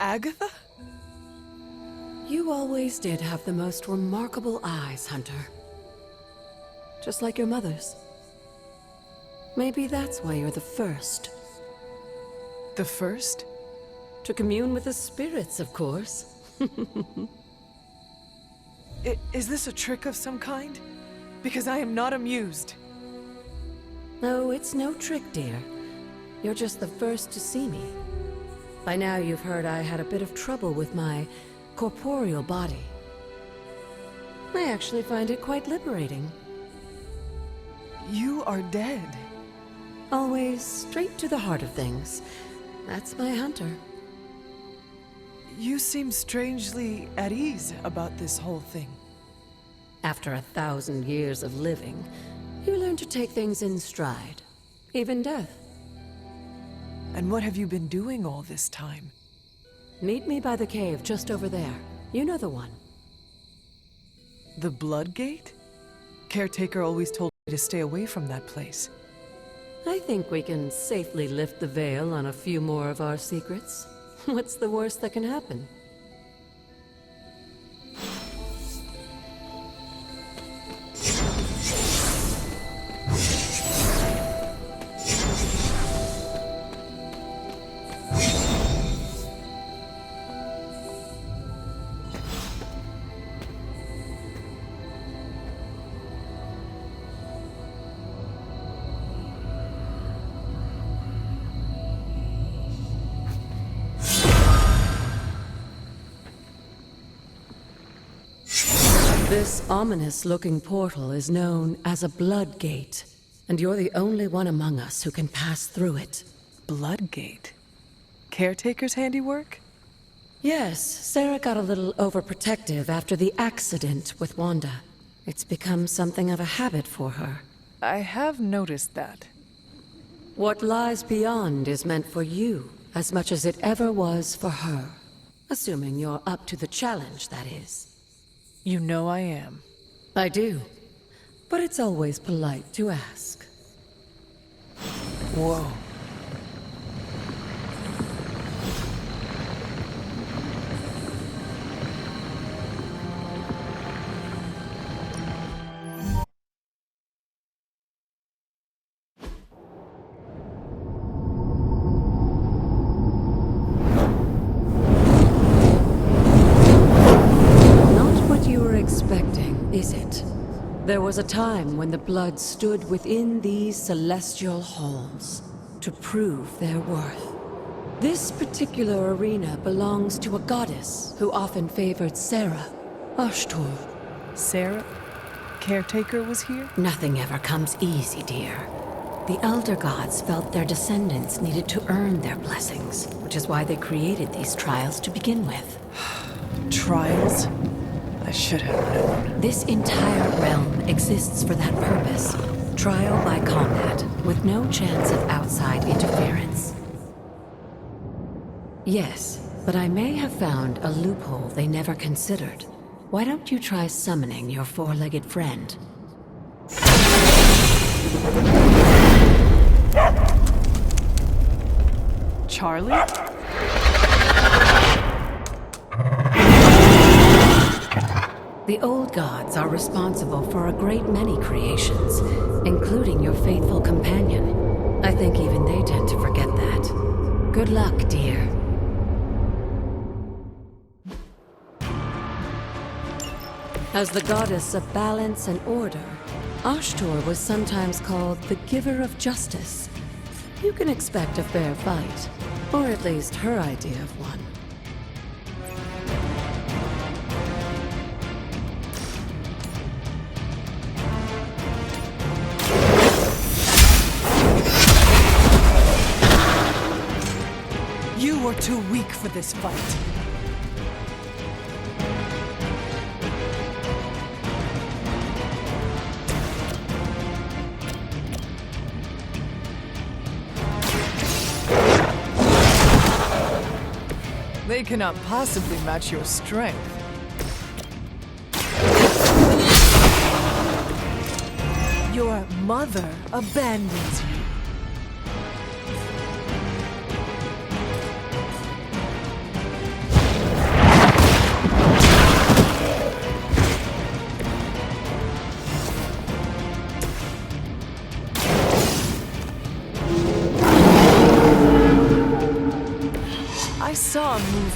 Agatha? You always did have the most remarkable eyes, Hunter. Just like your mother's. Maybe that's why you're the first. The first? To commune with the spirits, of course. Is this a trick of some kind? Because I am not amused. No, it's no trick, dear. You're just the first to see me. By now you've heard I had a bit of trouble with my corporeal body. I actually find it quite liberating. You are dead. Always straight to the heart of things. That's my Hunter. You seem strangely at ease about this whole thing. After 1,000 years of living, you learn to take things in stride. Even death. And what have you been doing all this time? Meet me by the cave just over there. You know the one. The Blood Gate? Caretaker always told me to stay away from that place. I think we can safely lift the veil on a few more of our secrets. What's the worst that can happen? This ominous-looking portal is known as a Blood Gate, and you're the only one among us who can pass through it. Blood Gate? Caretaker's handiwork? Yes, Sarah got a little overprotective after the accident with Wanda. It's become something of a habit for her. I have noticed that. What lies beyond is meant for you as much as it ever was for her. Assuming you're up to the challenge, that is. You know I am. I do. But it's always polite to ask. Whoa. Expecting, is it? There was a time when the blood stood within these celestial halls to prove their worth. This particular arena belongs to a goddess who often favored Sarah, Ashtor. Sarah? Caretaker was here? Nothing ever comes easy, dear. The Elder Gods felt their descendants needed to earn their blessings, which is why they created these trials to begin with. Trials? I should have known. This entire realm exists for that purpose. Trial by combat, with no chance of outside interference. Yes, but I may have found a loophole they never considered. Why don't you try summoning your four-legged friend? Charlie? The old gods are responsible for a great many creations, including your faithful companion. I think even they tend to forget that. Good luck, dear. As the goddess of balance and order, Ashtor was sometimes called the giver of justice. You can expect a fair fight, or at least her idea of one. You were too weak for this fight. They cannot possibly match your strength. Your mother abandons you.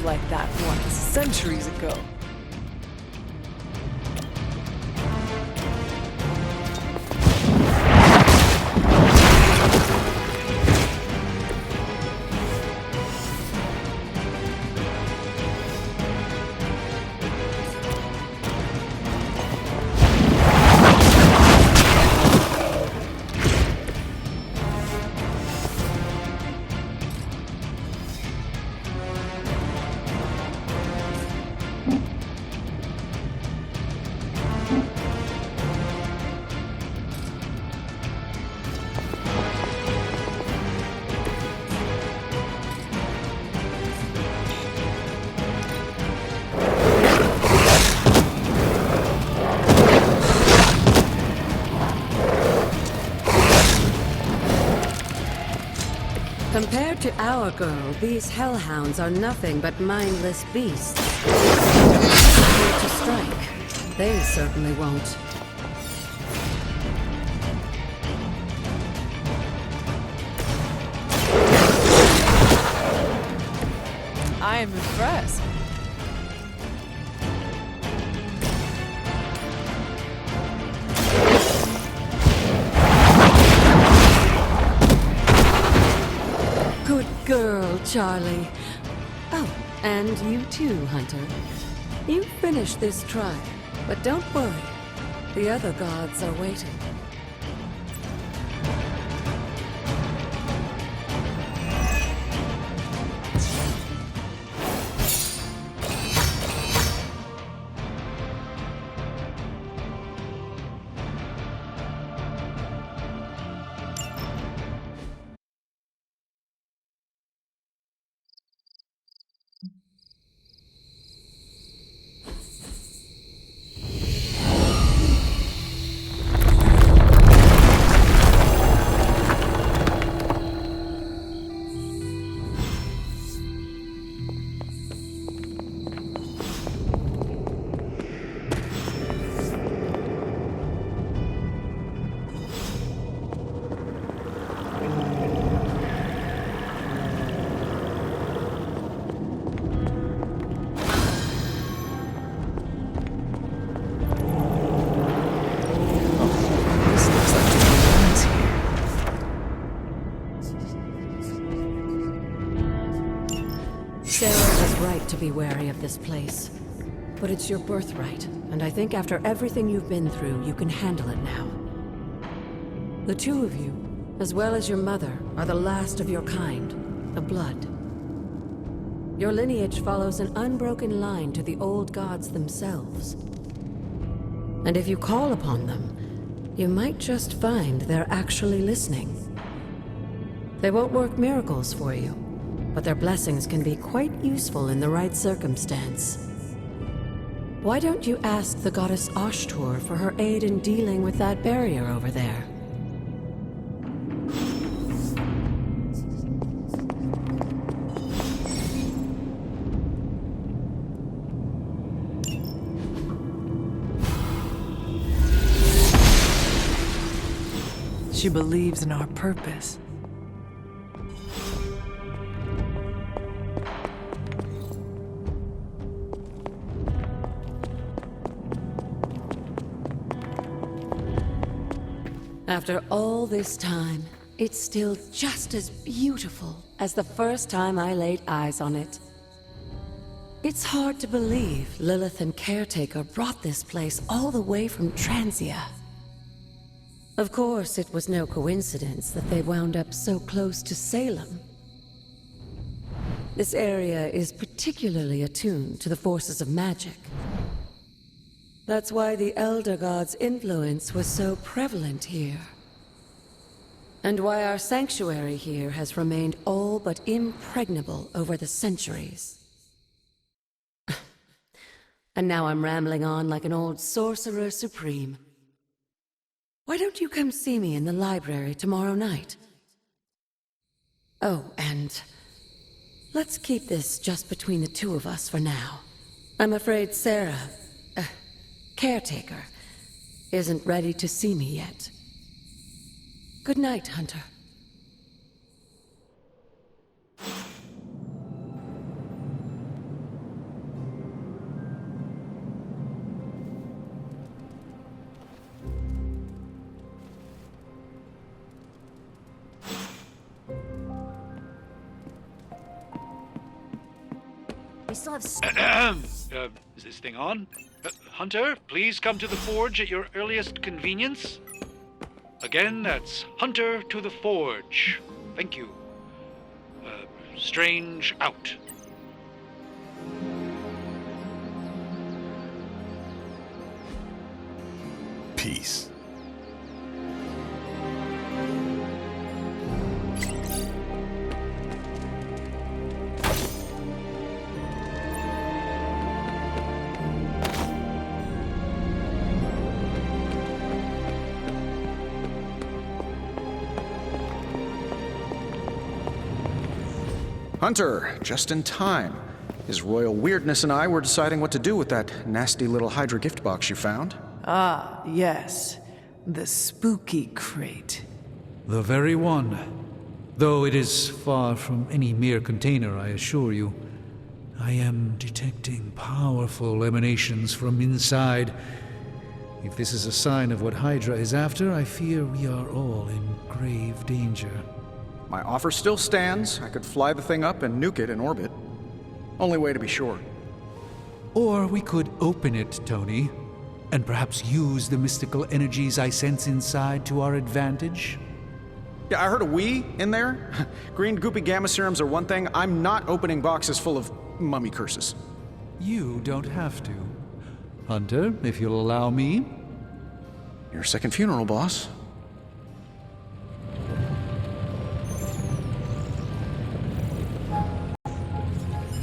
lived like that once, centuries ago. Compared to our girl, these hellhounds are nothing but mindless beasts. Prepared to strike. They certainly won't. I am impressed. Good girl, Charlie. Oh, and you too, Hunter. You finished this trial, but don't worry. The other gods are waiting. Sarah was right to be wary of this place. But it's your birthright, and I think after everything you've been through, you can handle it now. The two of you, as well as your mother, are the last of your kind, the Blood. Your lineage follows an unbroken line to the old gods themselves. And if you call upon them, you might just find they're actually listening. They won't work miracles for you, but their blessings can be quite useful in the right circumstance. Why don't you ask the goddess Ashtur for her aid in dealing with that barrier over there? She believes in our purpose. After all this time, it's still just as beautiful as the first time I laid eyes on it. It's hard to believe Lilith and Caretaker brought this place all the way from Transia. Of course, it was no coincidence that they wound up so close to Salem. This area is particularly attuned to the forces of magic. That's why the Elder God's influence was so prevalent here. And why our sanctuary here has remained all but impregnable over the centuries. And now I'm rambling on like an old sorcerer supreme. Why don't you come see me in the library tomorrow night? Oh, and let's keep this just between the two of us for now. I'm afraid Sarah, Caretaker, isn't ready to see me yet. Good night, Hunter. still have... Is this thing on? Hunter, please come to the forge at your earliest convenience. Again, that's Hunter to the forge. Thank you. Strange out. Peace. Hunter, just in time. His royal weirdness and I were deciding what to do with that nasty little Hydra gift box you found. Ah, yes. The spooky crate. The very one. Though it is far from any mere container, I assure you. I am detecting powerful emanations from inside. If this is a sign of what Hydra is after, I fear we are all in grave danger. My offer still stands. I could fly the thing up and nuke it in orbit. Only way to be sure. Or we could open it, Tony, and perhaps use the mystical energies I sense inside to our advantage. Yeah, I heard a "we" in there. Green goopy gamma serums are one thing. I'm not opening boxes full of mummy curses. You don't have to. Hunter, if you'll allow me. Your second funeral, boss.